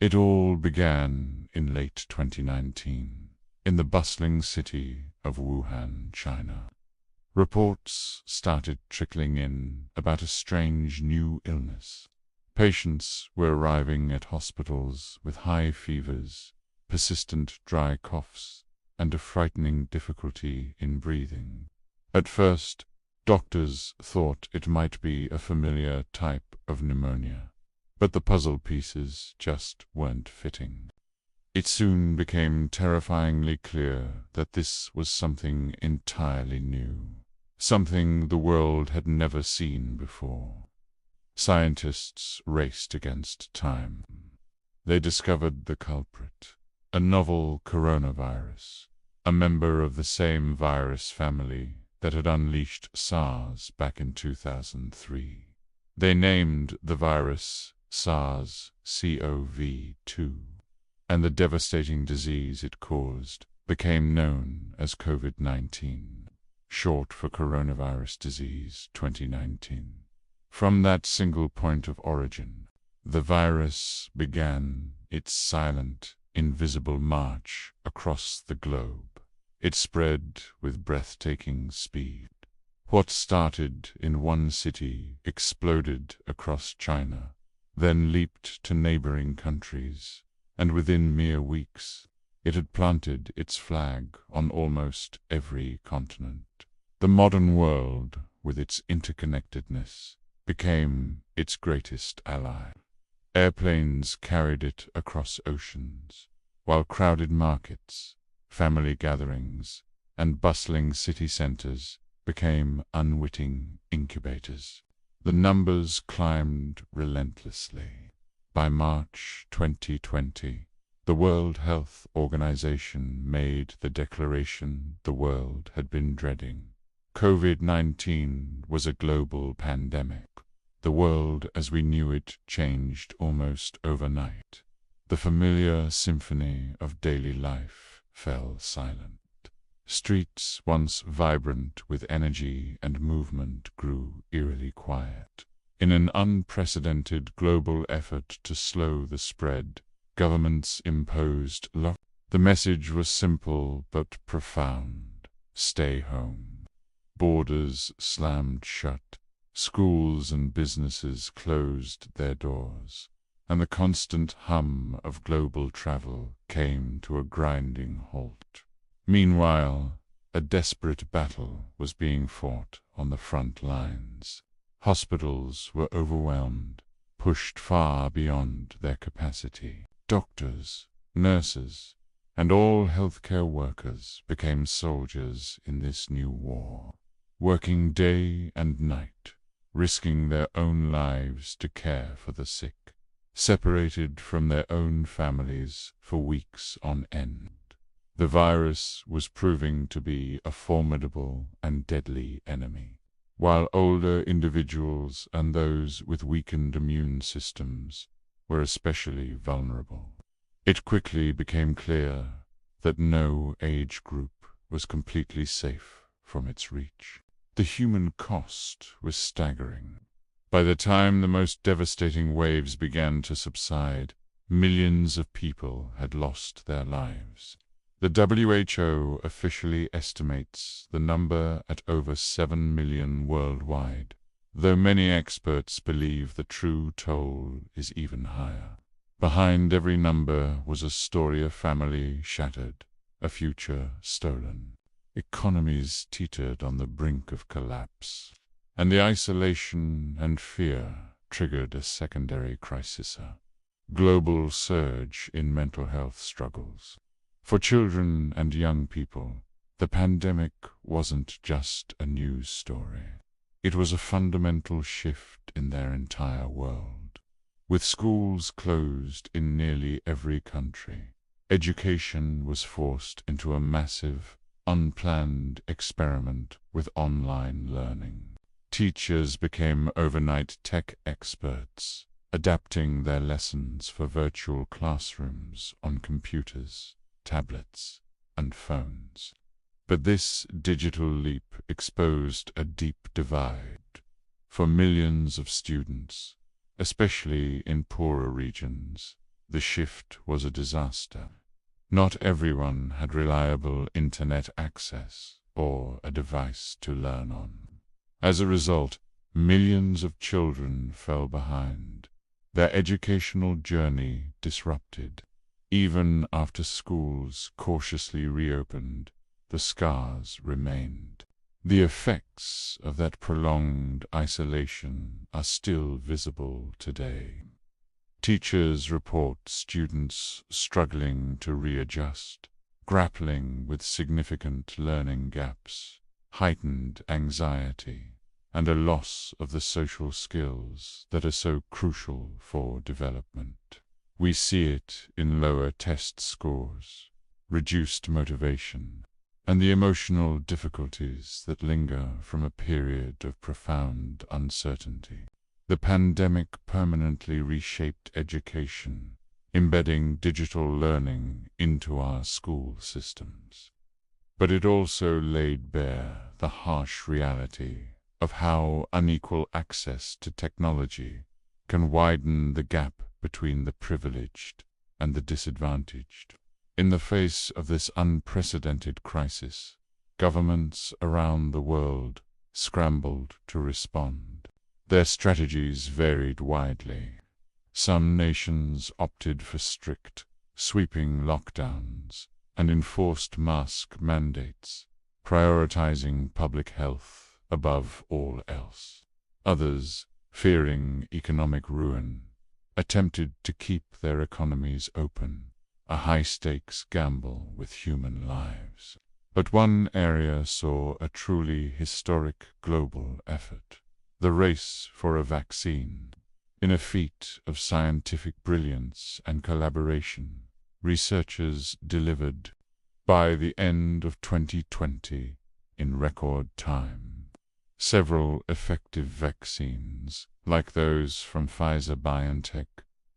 It all began in late 2019, in the bustling city of Wuhan, China. Reports started trickling in about a strange new illness. Patients were arriving at hospitals with high fevers, persistent dry coughs, and a frightening difficulty in breathing. At first, doctors thought it might be a familiar type of pneumonia, but the puzzle pieces just weren't fitting. It soon became terrifyingly clear that this was something entirely new, something the world had never seen before. Scientists raced against time. They discovered the culprit, a novel coronavirus, a member of the same virus family that had unleashed SARS back in 2003. They named the virus SARS-CoV-2, and the devastating disease it caused became known as COVID-19, short for Coronavirus Disease 2019. From that single point of origin, the virus began its silent, invisible march across the globe. It spread with breathtaking speed. What started in one city exploded across China, then leaped to neighboring countries, and within mere weeks, it had planted its flag on almost every continent. The modern world, with its interconnectedness, became its greatest ally. Airplanes carried it across oceans, while crowded markets, family gatherings, and bustling city centers became unwitting incubators. The numbers climbed relentlessly. By March 2020, the World Health Organization made the declaration the world had been dreading. COVID-19 was a global pandemic. The world as we knew it changed almost overnight. The familiar symphony of daily life fell silent. Streets once vibrant with energy and movement grew eerily quiet. In an unprecedented global effort to slow the spread, governments imposed lockdowns. The message was simple but profound: stay home. Borders slammed shut, schools and businesses closed their doors, and the constant hum of global travel came to a grinding halt. Meanwhile, a desperate battle was being fought on the front lines. Hospitals were overwhelmed, pushed far beyond their capacity. Doctors, nurses, and all healthcare workers became soldiers in this new war, working day and night, risking their own lives to care for the sick, separated from their own families for weeks on end. The virus was proving to be a formidable and deadly enemy, while older individuals and those with weakened immune systems were especially vulnerable. It quickly became clear that no age group was completely safe from its reach. The human cost was staggering. By the time the most devastating waves began to subside, millions of people had lost their lives. The WHO officially estimates the number at over 7 million worldwide, though many experts believe the true toll is even higher. Behind every number was a story of family shattered, a future stolen. Economies teetered on the brink of collapse, and the isolation and fear triggered a secondary crisis, a global surge in mental health struggles. For children and young people, the pandemic wasn't just a news story. It was a fundamental shift in their entire world. With schools closed in nearly every country, education was forced into a massive, unplanned experiment with online learning. Teachers became overnight tech experts, adapting their lessons for virtual classrooms on computers, tablets, and phones. But this digital leap exposed a deep divide. For millions of students, especially in poorer regions, The shift was a disaster. Not everyone had reliable internet access or a device to learn on. As a result, millions of children fell behind, their educational journey disrupted. Even after schools cautiously reopened, the scars remained. The effects of that prolonged isolation are still visible today. Teachers report students struggling to readjust, grappling with significant learning gaps, heightened anxiety, and a loss of the social skills that are so crucial for development. We see it in lower test scores, reduced motivation, and the emotional difficulties that linger from a period of profound uncertainty. The pandemic permanently reshaped education, embedding digital learning into our school systems. But it also laid bare the harsh reality of how unequal access to technology can widen the gap between the privileged and the disadvantaged. In the face of this unprecedented crisis, governments around the world scrambled to respond. Their strategies varied widely. Some nations opted for strict, sweeping lockdowns and enforced mask mandates, prioritizing public health above all else. Others, fearing economic ruin, attempted to keep their economies open, a high-stakes gamble with human lives. But one area saw a truly historic global effort: the race for a vaccine. In a feat of scientific brilliance and collaboration, researchers delivered, by the end of 2020, in record time, several effective vaccines, like those from Pfizer-BioNTech,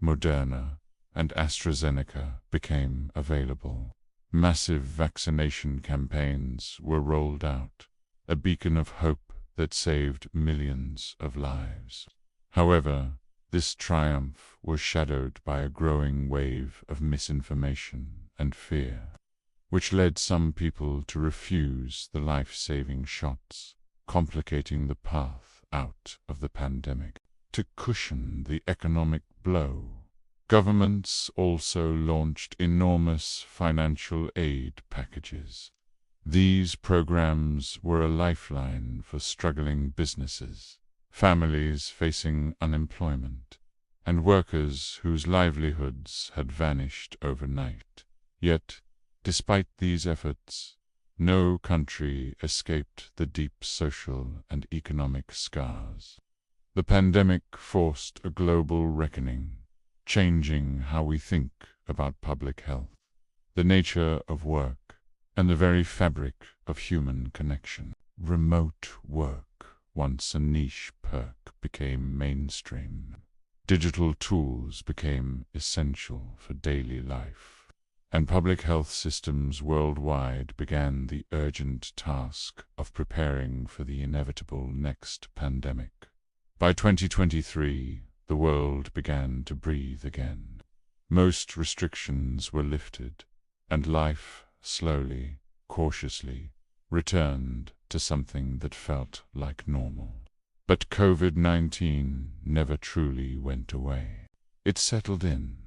Moderna, and AstraZeneca, became available. Massive vaccination campaigns were rolled out, a beacon of hope that saved millions of lives. However, this triumph was shadowed by a growing wave of misinformation and fear, which led some people to refuse the life-saving shots, complicating the path out of the pandemic. To cushion the economic blow, governments also launched enormous financial aid packages. These programs were a lifeline for struggling businesses, families facing unemployment, and workers whose livelihoods had vanished overnight. Yet, despite these efforts, no country escaped the deep social and economic scars. The pandemic forced a global reckoning, changing how we think about public health, the nature of work, and the very fabric of human connection. Remote work, once a niche perk, became mainstream. Digital tools became essential for daily life, and public health systems worldwide began the urgent task of preparing for the inevitable next pandemic. By 2023, the world began to breathe again. Most restrictions were lifted, and life slowly, cautiously, returned to something that felt like normal. But COVID-19 never truly went away. It settled in,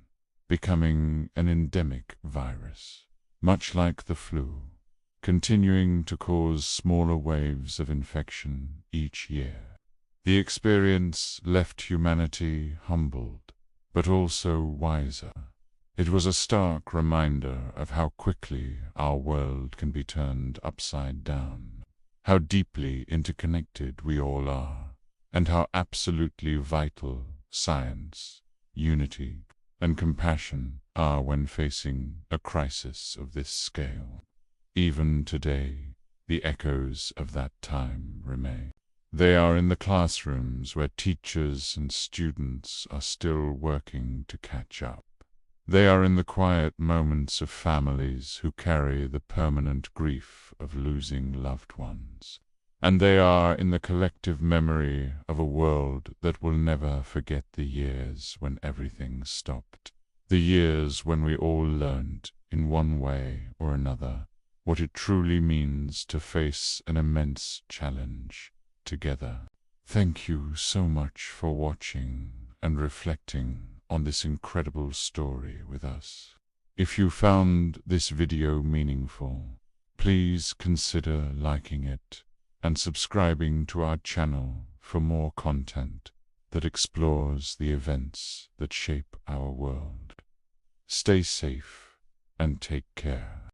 becoming an endemic virus, much like the flu, continuing to cause smaller waves of infection each year. The experience left humanity humbled, but also wiser. It was a stark reminder of how quickly our world can be turned upside down, how deeply interconnected we all are, and how absolutely vital science, unity, and compassion are when facing a crisis of this scale. Even today, the echoes of that time remain. They are in the classrooms where teachers and students are still working to catch up. They are in the quiet moments of families who carry the permanent grief of losing loved ones. And they are in the collective memory of a world that will never forget the years when everything stopped. The years when we all learned, in one way or another, what it truly means to face an immense challenge together. Thank you so much for watching and reflecting on this incredible story with us. If you found this video meaningful, please consider liking it and subscribing to our channel for more content that explores the events that shape our world. Stay safe and take care.